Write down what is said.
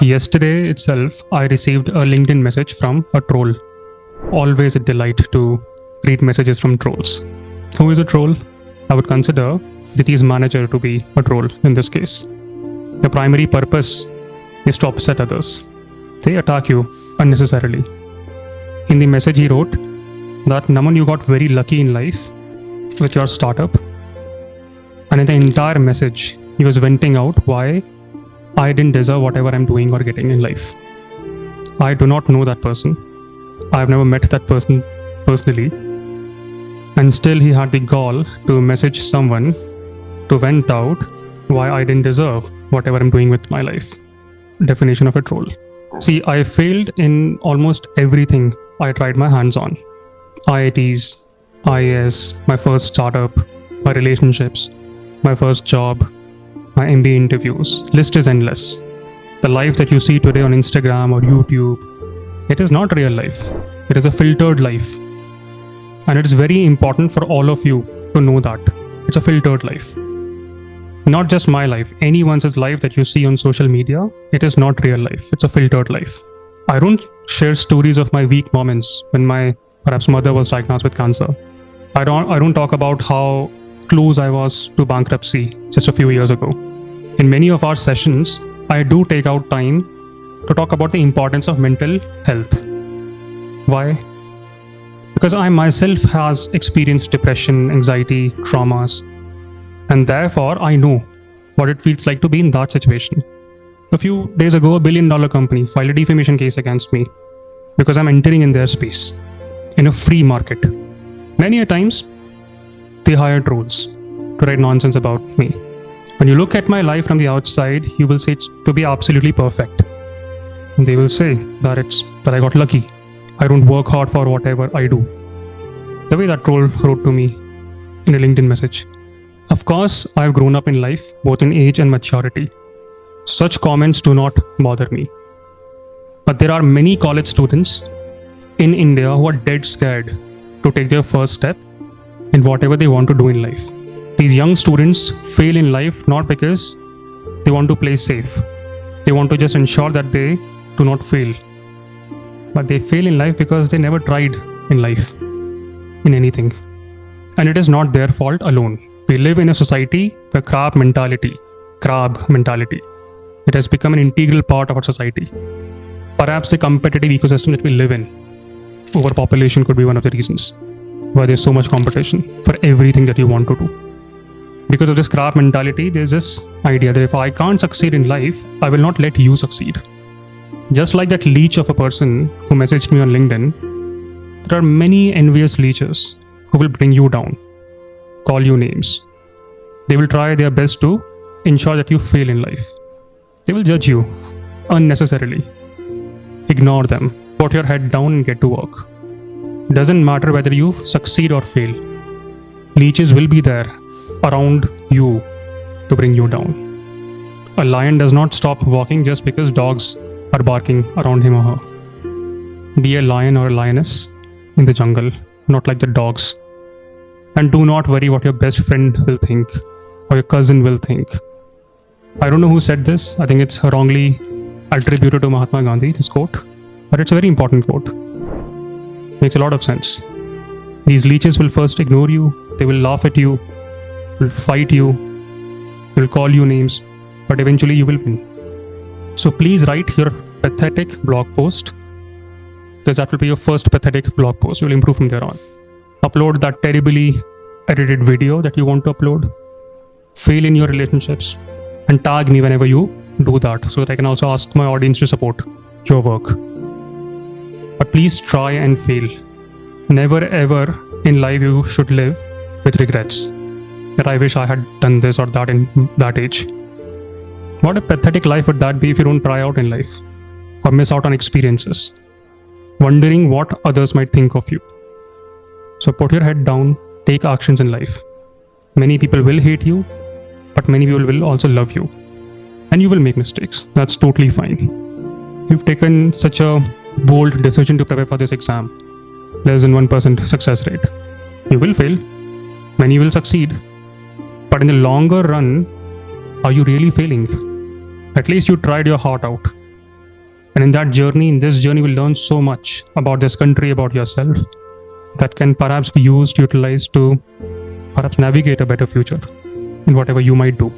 Yesterday itself, I received a LinkedIn message from a troll. Always a delight to read messages from trolls. Who is a troll? I would consider Diti's manager to be a troll in this case. The primary purpose is to upset others. They attack you unnecessarily. In the message he wrote that Naman, you got very lucky in life with your startup. And in the entire message, he was venting out why I didn't deserve whatever I'm doing or getting in life. I do not know that person. I've never met that person personally. And still he had the gall to message someone to vent out why I didn't deserve whatever I'm doing with my life. Definition of a troll. See, I failed in almost everything I tried my hands on. IITs, IAS, my first startup, my relationships, my first job, my MBA interviews. List is endless. The life that you see today on Instagram or YouTube, it is not real life. It is a filtered life. And it is very important for all of you to know that. It's a filtered life. Not just my life, anyone's life that you see on social media, it is not real life. It's a filtered life. I don't share stories of my weak moments when my perhaps mother was diagnosed with cancer. I don't talk about how close I was to bankruptcy just a few years ago. In many of our sessions, I do take out time to talk about the importance of mental health. Why? Because I myself has experienced depression, anxiety, traumas, and therefore I know what it feels like to be in that situation. A few days ago, a $1 billion company filed a defamation case against me because I'm entering in their space in a free market. Many a times, they hire trolls to write nonsense about me. When you look at my life from the outside, you will say it's to be absolutely perfect. And they will say that I got lucky. I don't work hard for whatever I do. The way that troll wrote to me in a LinkedIn message. Of course, I've grown up in life, both in age and maturity. Such comments do not bother me. But there are many college students in India who are dead scared to take their first step in whatever they want to do in life. These young students fail in life not because they want to play safe. They want to just ensure that they do not fail. But they fail in life because they never tried in life, in anything. And it is not their fault alone. We live in a society where crab mentality, it has become an integral part of our society. Perhaps the competitive ecosystem that we live in, overpopulation could be one of the reasons why there's so much competition for everything that you want to do. Because of this crab mentality, there's this idea that if I can't succeed in life, I will not let you succeed. Just like that leech of a person who messaged me on LinkedIn, there are many envious leeches who will bring you down, call you names. They will try their best to ensure that you fail in life. They will judge you unnecessarily. Ignore them. Put your head down and get to work. Doesn't matter whether you succeed or fail. Leeches will be there around you to bring you down. A lion does not stop walking just because dogs are barking around him or her. Be a lion or a lioness in the jungle, not like the dogs. And do not worry what your best friend will think or your cousin will think. I don't know who said this. I think it's wrongly attributed to Mahatma Gandhi, this quote. But it's a very important quote. Makes a lot of sense. These leeches will first ignore you. They will laugh at you, will fight you, will call you names, but eventually you will win. So please write your pathetic blog post, because that will be your first pathetic blog post. You will improve from there on. Upload that terribly edited video that you want to upload. Fail in your relationships and tag me whenever you do that so that I can also ask my audience to support your work. But please try and fail. Never ever in life you should live with regrets. That I wish I had done this or that in that age. What a pathetic life would that be if you don't try out in life or miss out on experiences, wondering what others might think of you. So put your head down, take actions in life. Many people will hate you, but many people will also love you. And you will make mistakes. That's totally fine. You've taken such a bold decision to prepare for this exam. Less than 1% success rate. You will fail. Many will succeed. But in the longer run, are you really failing? At least you tried your heart out. And in this journey, we'll learn so much about this country, about yourself, that can perhaps be utilized to perhaps navigate a better future in whatever you might do.